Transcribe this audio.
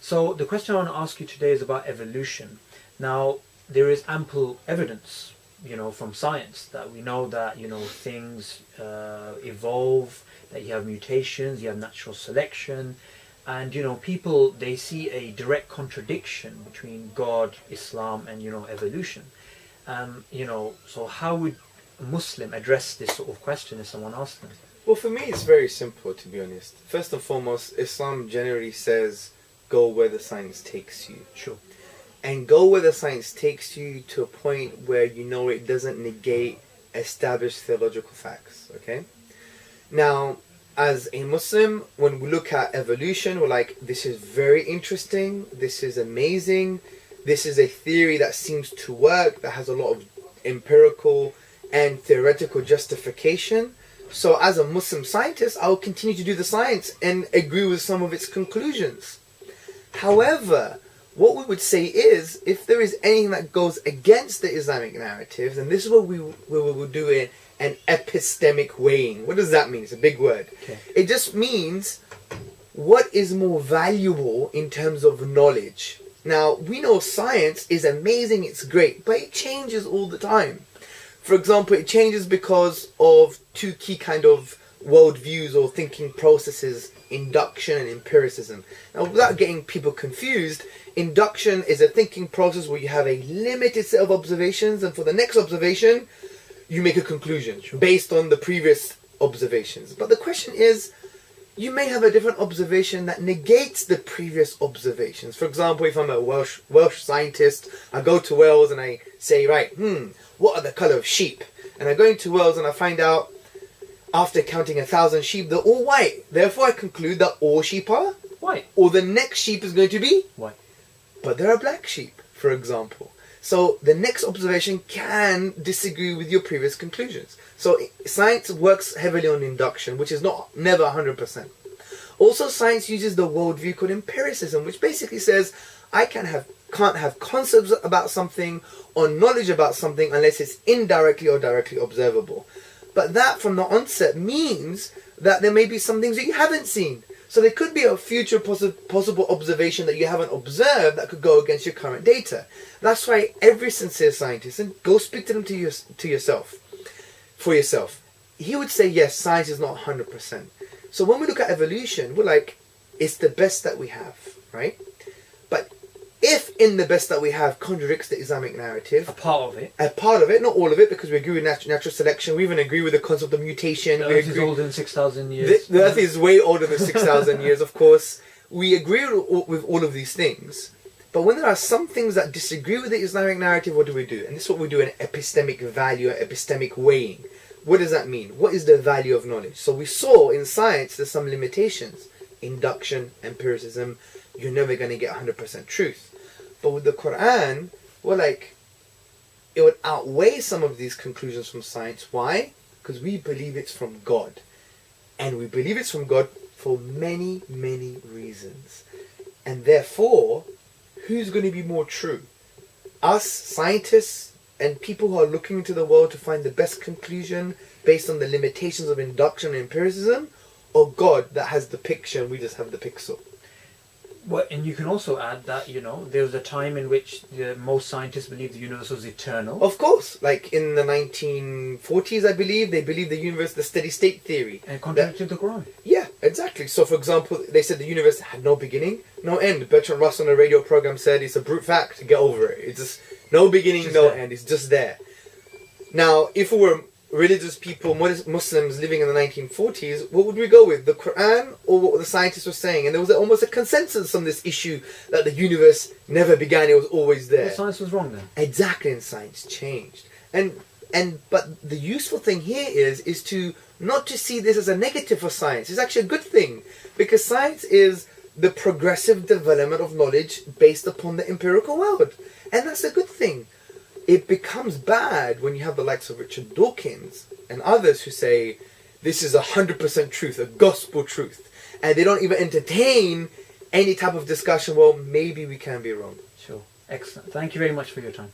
So the question I want to ask you today is about evolution. Now, there is ample evidence, from science that we know that, things evolve, that you have mutations, you have natural selection, and, people, they see a direct contradiction between God, Islam, and, evolution. So how would a Muslim address this sort of question if someone asked them? Well, for me, it's very simple, to be honest. First and foremost, Islam generally says, go where the science takes you. Sure. And go where the science takes you to a point where it doesn't negate established theological facts, okay? Now, as a Muslim, when we look at evolution, we're like, this is very interesting, this is amazing, this is a theory that seems to work, that has a lot of empirical and theoretical justification. So as a Muslim scientist, I'll continue to do the science and agree with some of its conclusions. However, what we would say is, if there is anything that goes against the Islamic narrative, then this is what we will do an epistemic weighing. What does that mean? It's a big word. Okay. It just means what is more valuable in terms of knowledge. Now, we know science is amazing, it's great, but it changes all the time. For example, it changes because of two key kind of worldviews or thinking processes, induction and empiricism. Now, without getting people confused, induction is a thinking process where you have a limited set of observations, and for the next observation, you make a conclusion based on the previous observations. But the question is, you may have a different observation that negates the previous observations. For example, if I'm a Welsh scientist, I go to Wales and I say, right, what are the colour of sheep? And I go into Wales and I find out, after counting 1,000 sheep, they're all white. Therefore, I conclude that all sheep are white. Or the next sheep is going to be white. But there are black sheep, for example. So the next observation can disagree with your previous conclusions. So science works heavily on induction, which is never 100%. Also, science uses the worldview called empiricism, which basically says I can't have concepts about something or knowledge about something unless it's indirectly or directly observable. But that, from the onset, means that there may be some things that you haven't seen. So there could be a future possible observation that you haven't observed that could go against your current data. That's why every sincere scientist, and go speak to them for yourself, he would say, yes, science is not 100%. So when we look at evolution, we're like, it's the best that we have, right? But if in the best that we have contradicts the Islamic narrative, a part of it, not all of it, because we agree with natural selection, we even agree with the concept of mutation. The Earth is older than 6,000 years. The Earth is way older than 6,000 years, of course. We agree with all of these things. But when there are some things that disagree with the Islamic narrative, what do we do? And this is what we do in epistemic value, epistemic weighing. What does that mean? What is the value of knowledge? So we saw in science there's some limitations. Induction, empiricism, you're never going to get 100% truth. But with the Quran, we're like, it would outweigh some of these conclusions from science. Why? Because we believe it's from God. And we believe it's from God for many, many reasons. And therefore, who's going to be more true? Us, scientists, and people who are looking into the world to find the best conclusion based on the limitations of induction and empiricism, or God that has the picture and we just have the pixel? Well, and you can also add that, there was a time in which most scientists believed the universe was eternal. Of course. Like in the 1940s, I believe, they believed the universe, the steady state theory. And contradicted the Quran. Yeah, exactly. So, for example, they said the universe had no beginning, no end. Bertrand Russell on a radio program said it's a brute fact, get over it. It's just no beginning, no end. It's just there. Now, if we were religious people, Muslims living in the 1940s, what would we go with? The Quran or what the scientists were saying? And there was almost a consensus on this issue that the universe never began, it was always there. Well, science was wrong then. Exactly, and science changed. But the useful thing here is to not to see this as a negative for science. It's actually a good thing, because science is the progressive development of knowledge based upon the empirical world. And that's a good thing. It becomes bad when you have the likes of Richard Dawkins and others who say, this is 100% truth, a gospel truth. And they don't even entertain any type of discussion, well, maybe we can be wrong. Sure. Excellent. Thank you very much for your time.